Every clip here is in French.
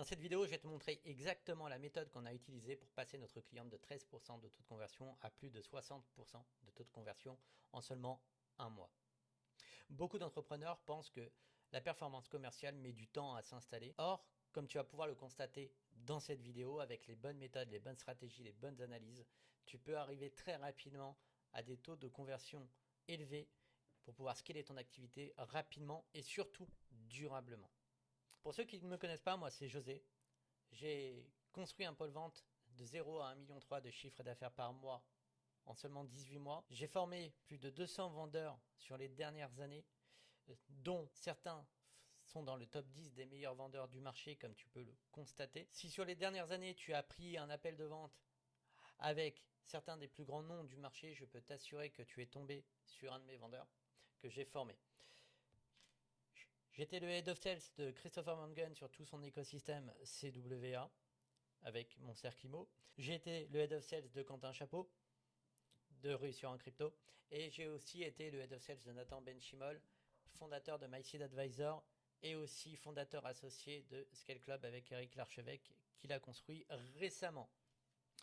Dans cette vidéo, je vais te montrer exactement la méthode qu'on a utilisée pour passer notre cliente de 13% de taux de conversion à plus de 60% de taux de conversion en seulement un mois. Beaucoup d'entrepreneurs pensent que la performance commerciale met du temps à s'installer. Or, comme tu vas pouvoir le constater dans cette vidéo, avec les bonnes méthodes, les bonnes stratégies, les bonnes analyses, tu peux arriver très rapidement à des taux de conversion élevés pour pouvoir scaler ton activité rapidement et surtout durablement. Pour ceux qui ne me connaissent pas, moi c'est José. J'ai construit un pôle vente de 0 à 1,3 million de chiffre d'affaires par mois en seulement 18 mois. J'ai formé plus de 200 vendeurs sur les dernières années, dont certains sont dans le top 10 des meilleurs vendeurs du marché, comme tu peux le constater. Si sur les dernières années, tu as pris un appel de vente avec certains des plus grands noms du marché, je peux t'assurer que tu es tombé sur un de mes vendeurs que j'ai formé. J'étais le Head of Sales de Christopher Mangan sur tout son écosystème CWA avec mon cercle IMO. J'ai été le Head of Sales de Quentin Chapeau de Réussir en Crypto. Et j'ai aussi été le Head of Sales de Nathan Benchimol, fondateur de MySeed Advisor et aussi fondateur associé de Scale Club avec Eric Larchevêque qu'il a construit récemment.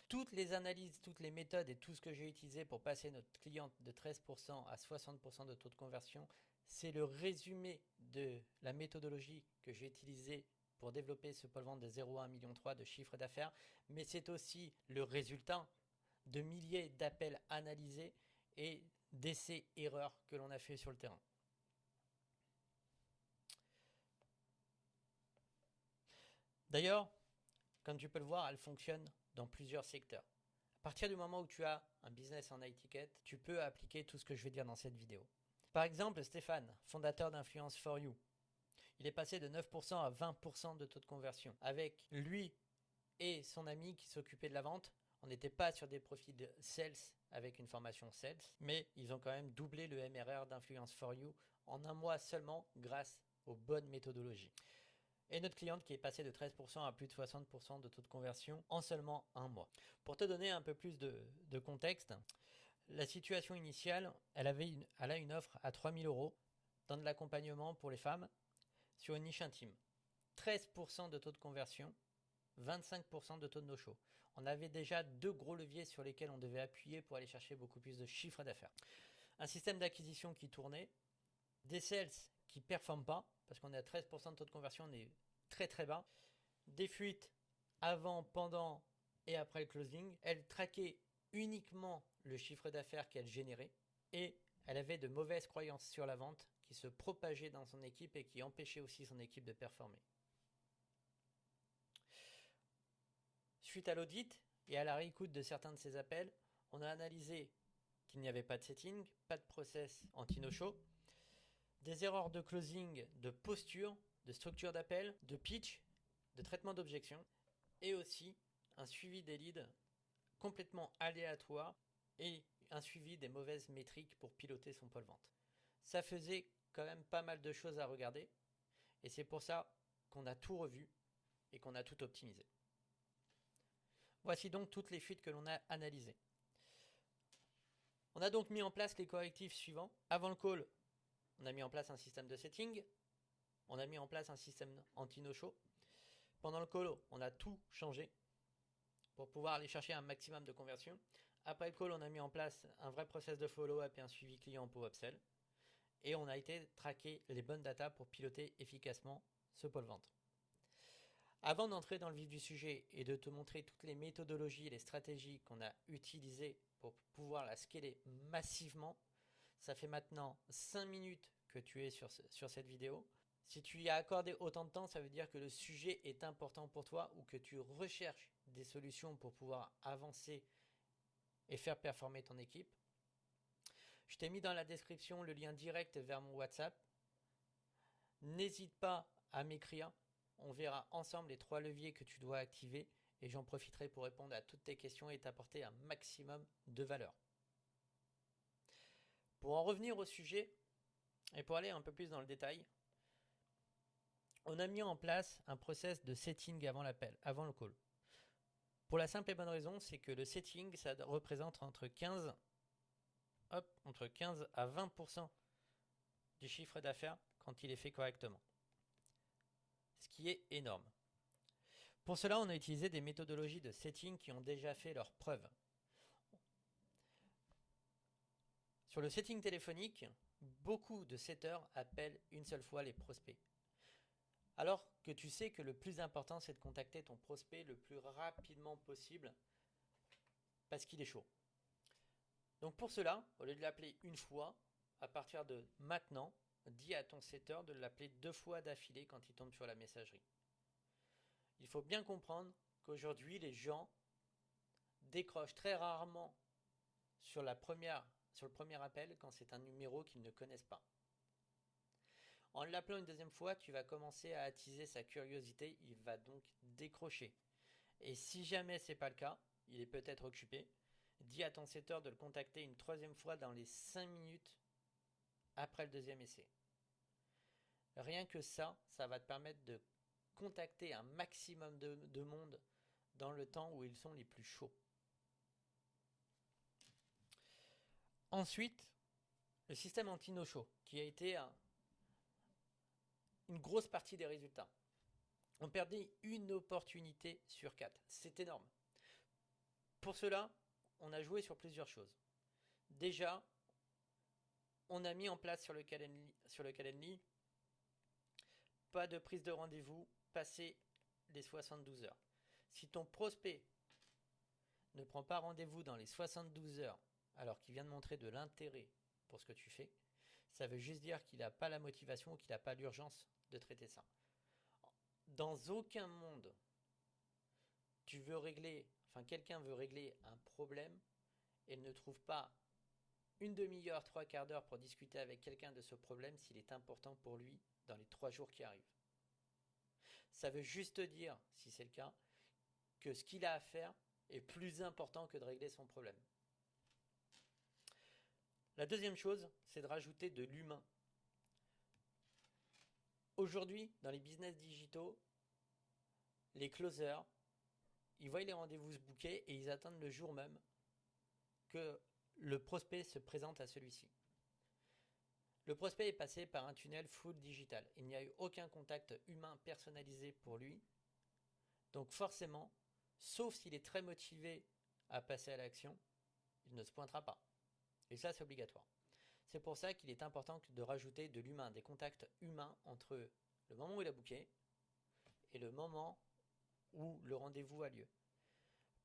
Toutes les analyses, toutes les méthodes et tout ce que j'ai utilisé pour passer notre cliente de 13% à 60% de taux de conversion, c'est le résumé de la méthodologie que j'ai utilisée pour développer ce pôle vente de 0 à 1,3 million de chiffre d'affaires, mais c'est aussi le résultat de milliers d'appels analysés et d'essais-erreurs que l'on a fait sur le terrain. D'ailleurs, comme tu peux le voir, elle fonctionne dans plusieurs secteurs. À partir du moment où tu as un business en high ticket, tu peux appliquer tout ce que je vais dire dans cette vidéo. Par exemple, Stéphane, fondateur d'Influence for You, il est passé de 9% à 20% de taux de conversion. Avec lui et son ami qui s'occupait de la vente, on n'était pas sur des profils de sales avec une formation sales, mais ils ont quand même doublé le MRR d'Influence for You en un mois seulement grâce aux bonnes méthodologies. Et notre cliente qui est passée de 13% à plus de 60% de taux de conversion en seulement un mois. Pour te donner un peu plus de contexte, la situation initiale, elle a une offre à 3 000 € dans de l'accompagnement pour les femmes sur une niche intime. 13% de taux de conversion, 25% de taux de no-show. On avait déjà deux gros leviers sur lesquels on devait appuyer pour aller chercher beaucoup plus de chiffre d'affaires. Un système d'acquisition qui tournait, des sales qui ne performent pas, parce qu'on est à 13% de taux de conversion, on est très très bas, des fuites avant, pendant et après le closing. Elle traquait uniquement le chiffre d'affaires qu'elle générait et elle avait de mauvaises croyances sur la vente qui se propageaient dans son équipe et qui empêchaient aussi son équipe de performer. Suite à l'audit et à la réécoute de certains de ces appels, on a analysé qu'il n'y avait pas de setting, pas de process anti-no-show, des erreurs de closing, de posture, de structure d'appel, de pitch, de traitement d'objection, et aussi un suivi des leads complètement aléatoire et un suivi des mauvaises métriques pour piloter son pôle vente. Ça faisait quand même pas mal de choses à regarder, et c'est pour ça qu'on a tout revu et qu'on a tout optimisé. Voici donc toutes les fuites que l'on a analysées. On a donc mis en place les correctifs suivants. Avant le call, on a mis en place un système de setting. On a mis en place un système anti-no-show. Pendant le call, on a tout changé pour pouvoir aller chercher un maximum de conversion. Après le call, on a mis en place un vrai process de follow-up et un suivi client pour upsell. Et on a été traquer les bonnes datas pour piloter efficacement ce pôle vente. Avant d'entrer dans le vif du sujet et de te montrer toutes les méthodologies et les stratégies qu'on a utilisées pour pouvoir la scaler massivement, ça fait maintenant 5 minutes que tu es sur cette vidéo. Si tu y as accordé autant de temps, ça veut dire que le sujet est important pour toi ou que tu recherches des solutions pour pouvoir avancer et faire performer ton équipe. Je t'ai mis dans la description le lien direct vers mon WhatsApp. N'hésite pas à m'écrire. On verra ensemble les 3 leviers que tu dois activer et j'en profiterai pour répondre à toutes tes questions et t'apporter un maximum de valeur. Pour en revenir au sujet et pour aller un peu plus dans le détail, on a mis en place un process de setting avant l'appel, avant le call. Pour la simple et bonne raison, c'est que le setting, ça représente entre 15 à 20% du chiffre d'affaires quand il est fait correctement. Ce qui est énorme. Pour cela, on a utilisé des méthodologies de setting qui ont déjà fait leurs preuves. Sur le setting téléphonique, beaucoup de setters appellent une seule fois les prospects. Alors que tu sais que le plus important, c'est de contacter ton prospect le plus rapidement possible parce qu'il est chaud. Donc pour cela, au lieu de l'appeler une fois, à partir de maintenant, dis à ton setter de l'appeler 2 fois d'affilée quand il tombe sur la messagerie. Il faut bien comprendre qu'aujourd'hui, les gens décrochent très rarement sur le premier appel quand c'est un numéro qu'ils ne connaissent pas. En l'appelant une deuxième fois, tu vas commencer à attiser sa curiosité, il va donc décrocher. Et si jamais ce n'est pas le cas, il est peut-être occupé, dis à ton setter de le contacter une troisième fois dans les 5 minutes après le deuxième essai. Rien que ça va te permettre de contacter un maximum de monde dans le temps où ils sont les plus chauds. Ensuite, le système anti-no-show, qui a été une grosse partie des résultats. On perdait une opportunité sur 4. C'est énorme. Pour cela, on a joué sur plusieurs choses. Déjà, on a mis en place sur le Calendly pas de prise de rendez-vous passé les 72 heures. Si ton prospect ne prend pas rendez-vous dans les 72 heures alors qu'il vient de montrer de l'intérêt pour ce que tu fais, ça veut juste dire qu'il n'a pas la motivation ou qu'il n'a pas l'urgence de traiter ça. Dans aucun monde, quelqu'un veut régler un problème et ne trouve pas une demi-heure, 3/4 d'heure pour discuter avec quelqu'un de ce problème s'il est important pour lui dans les 3 jours qui arrivent. Ça veut juste dire, si c'est le cas, que ce qu'il a à faire est plus important que de régler son problème. La deuxième chose, c'est de rajouter de l'humain. Aujourd'hui, dans les business digitaux, les closers, ils voient les rendez-vous se booker et ils attendent le jour même que le prospect se présente à celui-ci. Le prospect est passé par un tunnel full digital. Il n'y a eu aucun contact humain personnalisé pour lui. Donc forcément, sauf s'il est très motivé à passer à l'action, il ne se pointera pas. Et ça, c'est obligatoire. C'est pour ça qu'il est important de rajouter de l'humain, des contacts humains entre le moment où il a booké et le moment où le rendez-vous a lieu.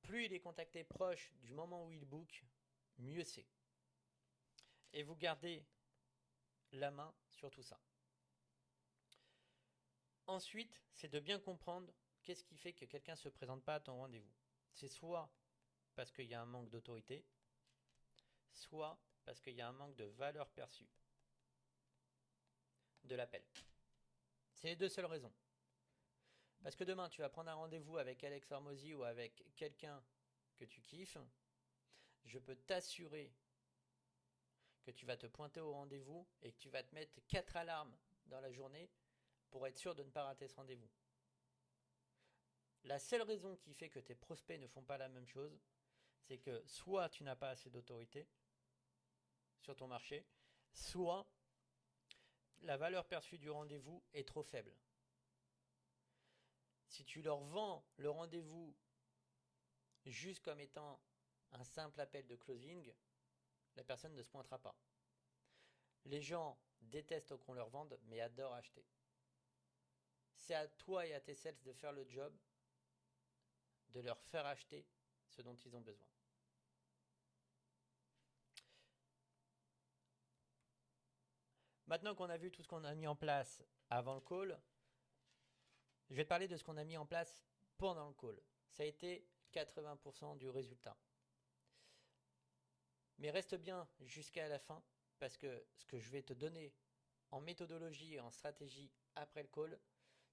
Plus il est contacté proche du moment où il book, mieux c'est. Et vous gardez la main sur tout ça. Ensuite, c'est de bien comprendre qu'est-ce qui fait que quelqu'un ne se présente pas à ton rendez-vous. C'est soit parce qu'il y a un manque d'autorité, soit parce qu'il y a un manque de valeur perçue de l'appel. C'est les deux seules raisons. Parce que demain, tu vas prendre un rendez-vous avec Alex Hormozy ou avec quelqu'un que tu kiffes, je peux t'assurer que tu vas te pointer au rendez-vous et que tu vas te mettre 4 alarmes dans la journée pour être sûr de ne pas rater ce rendez-vous. La seule raison qui fait que tes prospects ne font pas la même chose, c'est que soit tu n'as pas assez d'autorité sur ton marché, soit la valeur perçue du rendez-vous est trop faible. Si tu leur vends le rendez-vous juste comme étant un simple appel de closing, la personne ne se pointera pas. Les gens détestent qu'on leur vende, mais adorent acheter. C'est à toi et à tes sales de faire le job, de leur faire acheter ce dont ils ont besoin. Maintenant qu'on a vu tout ce qu'on a mis en place avant le call, je vais te parler de ce qu'on a mis en place pendant le call. Ça a été 80% du résultat. Mais reste bien jusqu'à la fin parce que ce que je vais te donner en méthodologie et en stratégie après le call,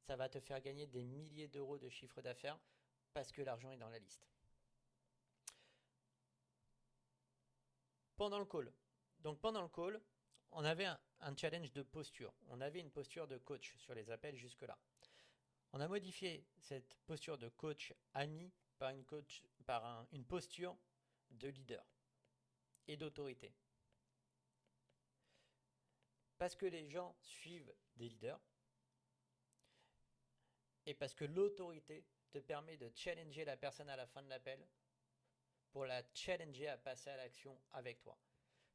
ça va te faire gagner des milliers d'euros de chiffre d'affaires parce que l'argent est dans la liste. Pendant le call. Donc pendant le call, on avait un challenge de posture. On avait une posture de coach sur les appels jusque-là. On a modifié cette posture de coach ami par une posture de leader et d'autorité. Parce que les gens suivent des leaders et parce que l'autorité te permet de challenger la personne à la fin de l'appel pour la challenger à passer à l'action avec toi.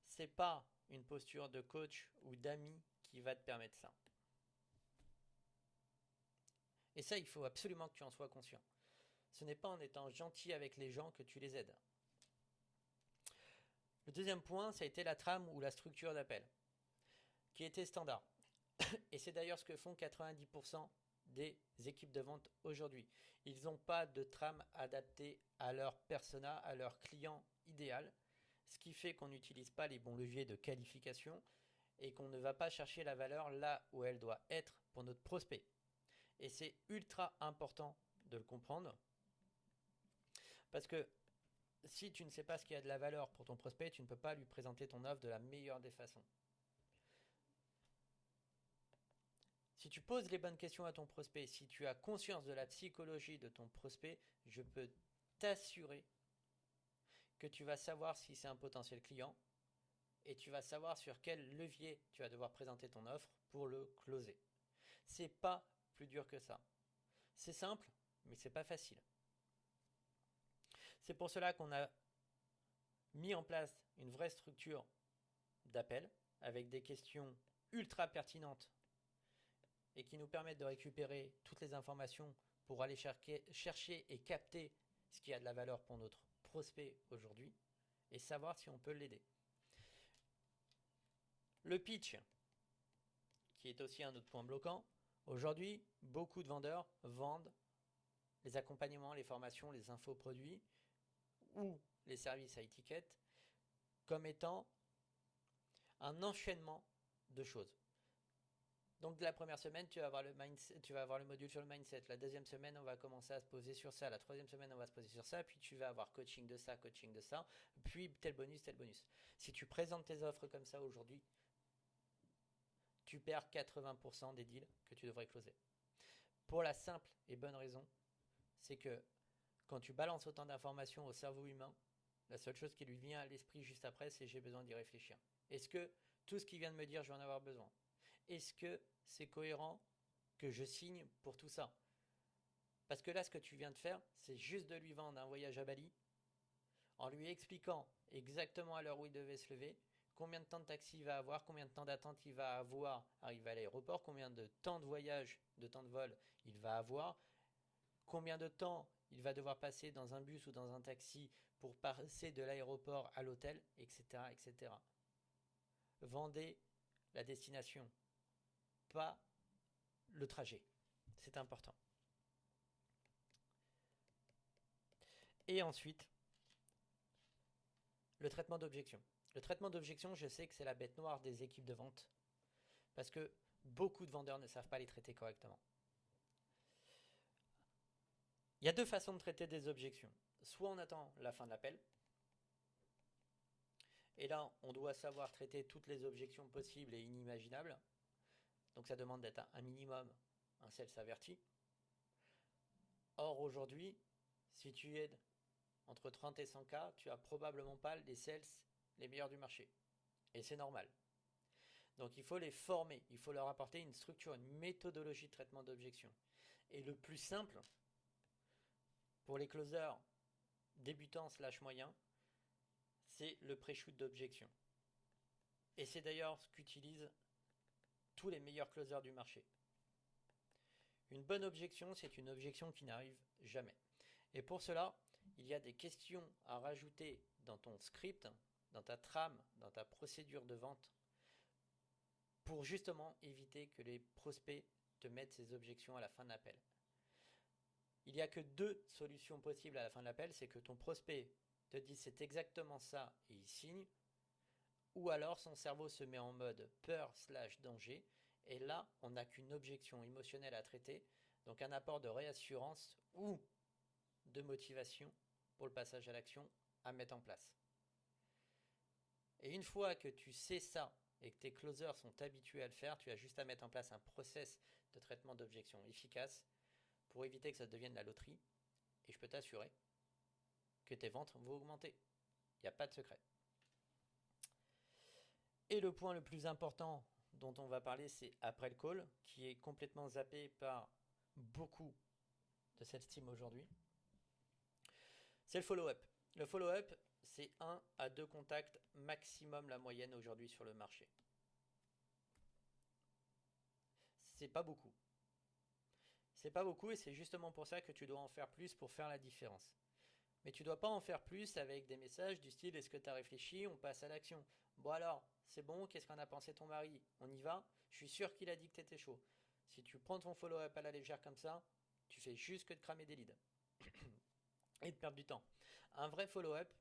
C'est pas une posture de coach ou d'ami qui va te permettre ça. Et ça, il faut absolument que tu en sois conscient. Ce n'est pas en étant gentil avec les gens que tu les aides. Le deuxième point, ça a été la trame ou la structure d'appel, qui était standard. Et c'est d'ailleurs ce que font 90% des équipes de vente aujourd'hui. Ils n'ont pas de trame adaptée à leur persona, à leur client idéal, ce qui fait qu'on n'utilise pas les bons leviers de qualification et qu'on ne va pas chercher la valeur là où elle doit être pour notre prospect. Et c'est ultra important de le comprendre, parce que si tu ne sais pas ce qui a de la valeur pour ton prospect, tu ne peux pas lui présenter ton offre de la meilleure des façons. Si tu poses les bonnes questions à ton prospect, si tu as conscience de la psychologie de ton prospect, je peux t'assurer que tu vas savoir si c'est un potentiel client et tu vas savoir sur quel levier tu vas devoir présenter ton offre pour le closer. C'est pas plus dur que ça. C'est simple, mais c'est pas facile. C'est pour cela qu'on a mis en place une vraie structure d'appel avec des questions ultra pertinentes et qui nous permettent de récupérer toutes les informations pour aller chercher et capter ce qui a de la valeur pour notre prospect aujourd'hui et savoir si on peut l'aider. Le pitch, qui est aussi un autre point bloquant. Aujourd'hui, beaucoup de vendeurs vendent les accompagnements, les formations, les infoproduits ou les services à étiquette comme étant un enchaînement de choses. Donc la première semaine, tu vas avoir le module sur le mindset. La deuxième semaine, on va commencer à se poser sur ça. La troisième semaine, on va se poser sur ça. Puis tu vas avoir coaching de ça. Puis tel bonus, tel bonus. Si tu présentes tes offres comme ça aujourd'hui, tu perds 80% des deals que tu devrais closer. Pour la simple et bonne raison, c'est que quand tu balances autant d'informations au cerveau humain, la seule chose qui lui vient à l'esprit juste après, c'est j'ai besoin d'y réfléchir. Est-ce que tout ce qu'il vient de me dire, je vais en avoir besoin? Est-ce que c'est cohérent que je signe pour tout ça? Parce que là, ce que tu viens de faire, c'est juste de lui vendre un voyage à Bali en lui expliquant exactement à l'heure où il devait se lever, combien de temps de taxi il va avoir, combien de temps d'attente il va avoir arrivé à l'aéroport, combien de temps de voyage, de temps de vol il va avoir, combien de temps il va devoir passer dans un bus ou dans un taxi pour passer de l'aéroport à l'hôtel, etc., etc. Vendez la destination, pas le trajet. C'est important. Et ensuite, le traitement d'objection. Le traitement d'objection, je sais que c'est la bête noire des équipes de vente parce que beaucoup de vendeurs ne savent pas les traiter correctement. Il y a deux façons de traiter des objections. Soit on attend la fin de l'appel, et là on doit savoir traiter toutes les objections possibles et inimaginables. Donc ça demande d'être un minimum un sales averti. Or aujourd'hui, si tu aides entre 30 et 100 cas, tu n'as probablement pas les sales les meilleurs du marché. Et c'est normal. Donc il faut les former, il faut leur apporter une structure, une méthodologie de traitement d'objection. Et le plus simple, pour les closers débutants / moyens, c'est le pré-shoot d'objection. Et c'est d'ailleurs ce qu'utilisent tous les meilleurs closers du marché. Une bonne objection, c'est une objection qui n'arrive jamais. Et pour cela, il y a des questions à rajouter dans ton script, dans ta trame, dans ta procédure de vente, pour justement éviter que les prospects te mettent ces objections à la fin de l'appel. Il n'y a que deux solutions possibles à la fin de l'appel, c'est que ton prospect te dise c'est exactement ça et il signe, ou alors son cerveau se met en mode peur / danger, et là on n'a qu'une objection émotionnelle à traiter, donc un apport de réassurance ou de motivation pour le passage à l'action à mettre en place. Et une fois que tu sais ça et que tes closers sont habitués à le faire, tu as juste à mettre en place un process de traitement d'objection efficace pour éviter que ça devienne la loterie. Et je peux t'assurer que tes ventes vont augmenter. Il n'y a pas de secret. Et le point le plus important dont on va parler, c'est après le call, qui est complètement zappé par beaucoup de self-esteem aujourd'hui, c'est le follow-up. Le follow-up, c'est 1 à 2 contacts maximum la moyenne aujourd'hui sur le marché. C'est pas beaucoup. C'est pas beaucoup et c'est justement pour ça que tu dois en faire plus pour faire la différence. Mais tu dois pas en faire plus avec des messages du style est-ce que tu as réfléchi, on passe à l'action. Bon alors, c'est bon, qu'est-ce qu'en a pensé ton mari? On y va? Je suis sûr qu'il a dit que t'étais chaud. Si tu prends ton follow-up à la légère comme ça, tu fais juste que de cramer des leads et de perdre du temps. Un vrai follow-up,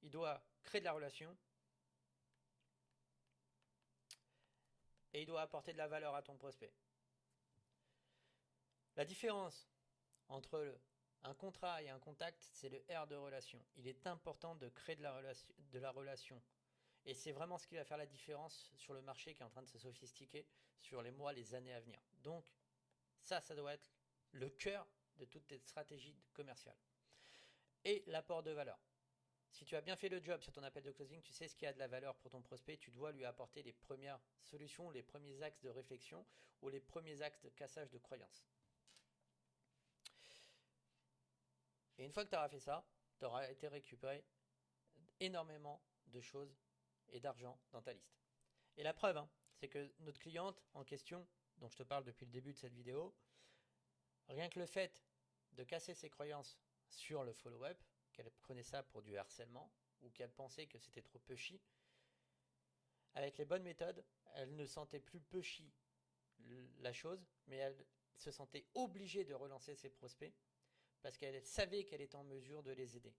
il doit créer de la relation et il doit apporter de la valeur à ton prospect. La différence entre un contrat et un contact, c'est le R de relation. Il est important de créer de la relation. Et c'est vraiment ce qui va faire la différence sur le marché qui est en train de se sophistiquer sur les mois, les années à venir. Donc, ça doit être le cœur de toute tes stratégies commerciales. Et l'apport de valeur. Si tu as bien fait le job sur ton appel de closing, tu sais ce qui a de la valeur pour ton prospect, tu dois lui apporter les premières solutions, les premiers axes de réflexion ou les premiers axes de cassage de croyances. Et une fois que tu auras fait ça, tu auras été récupéré énormément de choses et d'argent dans ta liste. Et la preuve, c'est que notre cliente en question, dont je te parle depuis le début de cette vidéo, rien que le fait de casser ses croyances sur le follow-up, qu'elle prenait ça pour du harcèlement, ou qu'elle pensait que c'était trop pushy, avec les bonnes méthodes, elle ne sentait plus pushy la chose, mais elle se sentait obligée de relancer ses prospects, parce qu'elle savait qu'elle était en mesure de les aider.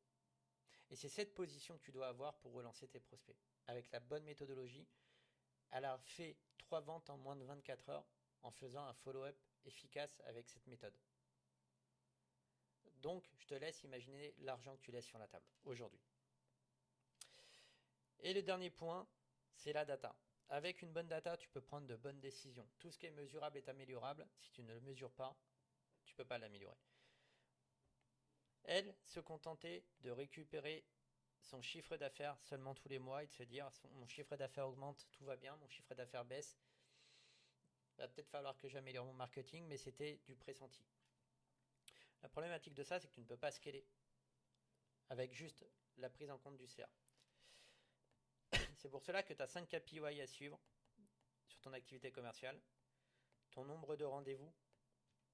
Et c'est cette position que tu dois avoir pour relancer tes prospects. Avec la bonne méthodologie, elle a fait 3 ventes en moins de 24 heures en faisant un follow-up efficace avec cette méthode. Donc, je te laisse imaginer l'argent que tu laisses sur la table aujourd'hui. Et le dernier point, c'est la data. Avec une bonne data, tu peux prendre de bonnes décisions. Tout ce qui est mesurable est améliorable. Si tu ne le mesures pas, tu ne peux pas l'améliorer. Elle se contentait de récupérer son chiffre d'affaires seulement tous les mois et de se dire mon chiffre d'affaires augmente, tout va bien, mon chiffre d'affaires baisse. Il va peut-être falloir que j'améliore mon marketing, mais c'était du pressenti. La problématique de ça, c'est que tu ne peux pas scaler avec juste la prise en compte du CA. C'est pour cela que tu as 5 KPI à suivre sur ton activité commerciale. Ton nombre de rendez-vous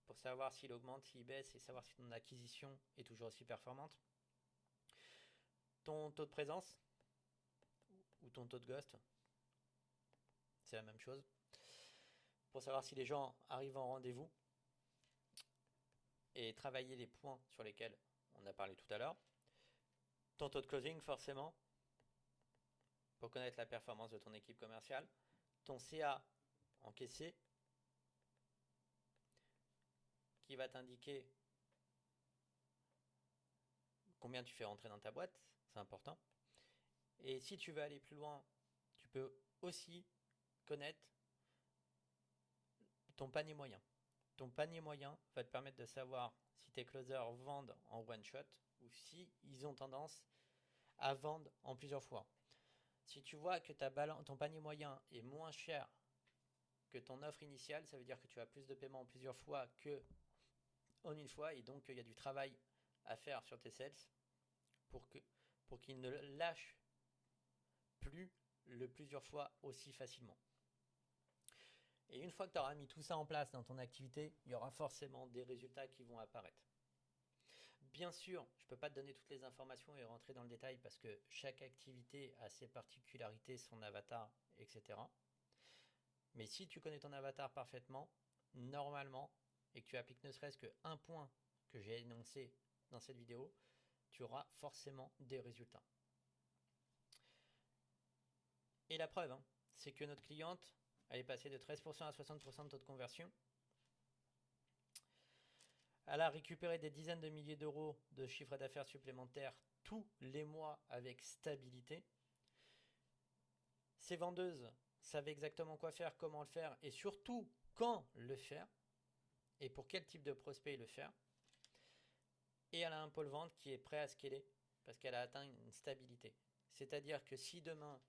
pour savoir s'il augmente, s'il baisse et savoir si ton acquisition est toujours aussi performante. Ton taux de présence ou ton taux de ghost, c'est la même chose. Pour savoir si les gens arrivent en rendez-vous et travailler les points sur lesquels on a parlé tout à l'heure. Ton taux de closing, forcément, pour connaître la performance de ton équipe commerciale. Ton CA encaissé, qui va t'indiquer combien tu fais rentrer dans ta boîte, c'est important. Et si tu veux aller plus loin, tu peux aussi connaître ton panier moyen. Ton panier moyen va te permettre de savoir si tes closers vendent en one shot ou si ils ont tendance à vendre en plusieurs fois. Si tu vois que ton panier moyen est moins cher que ton offre initiale, ça veut dire que tu as plus de paiements en plusieurs fois que en une fois et donc il y a du travail à faire sur tes sales pour qu'ils ne lâchent plus le plusieurs fois aussi facilement. Et une fois que tu auras mis tout ça en place dans ton activité, il y aura forcément des résultats qui vont apparaître. Bien sûr, je ne peux pas te donner toutes les informations et rentrer dans le détail parce que chaque activité a ses particularités, son avatar, etc. Mais si tu connais ton avatar parfaitement, normalement, et que tu appliques ne serait-ce qu'un point que j'ai énoncé dans cette vidéo, tu auras forcément des résultats. Et la preuve, c'est que notre cliente, elle est passée de 13% à 60% de taux de conversion. Elle a récupéré des dizaines de milliers d'euros de chiffre d'affaires supplémentaires tous les mois avec stabilité. Ces vendeuses savaient exactement quoi faire, comment le faire et surtout quand le faire et pour quel type de prospect le faire. Et elle a un pôle vente qui est prêt à scaler parce qu'elle a atteint une stabilité. C'est-à-dire que si demain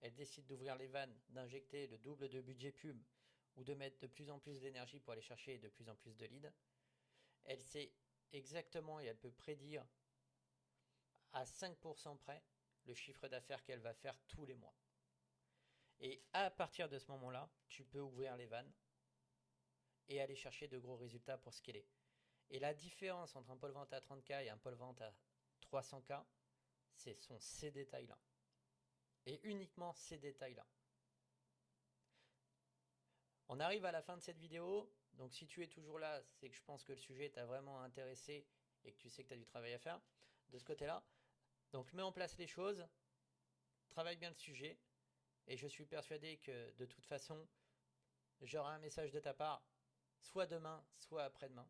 elle décide d'ouvrir les vannes, d'injecter le double de budget pub ou de mettre de plus en plus d'énergie pour aller chercher de plus en plus de leads, elle sait exactement et elle peut prédire à 5% près le chiffre d'affaires qu'elle va faire tous les mois. Et à partir de ce moment-là, tu peux ouvrir les vannes et aller chercher de gros résultats pour scaler. Et la différence entre un pôle vente à 30K et un pôle vente à 300K, sont ces détails-là. Et uniquement ces détails-là. On arrive à la fin de cette vidéo. Donc si tu es toujours là, c'est que je pense que le sujet t'a vraiment intéressé et que tu sais que tu as du travail à faire de ce côté-là. Donc mets en place les choses, travaille bien le sujet. Et je suis persuadé que de toute façon, j'aurai un message de ta part, soit demain, soit après-demain.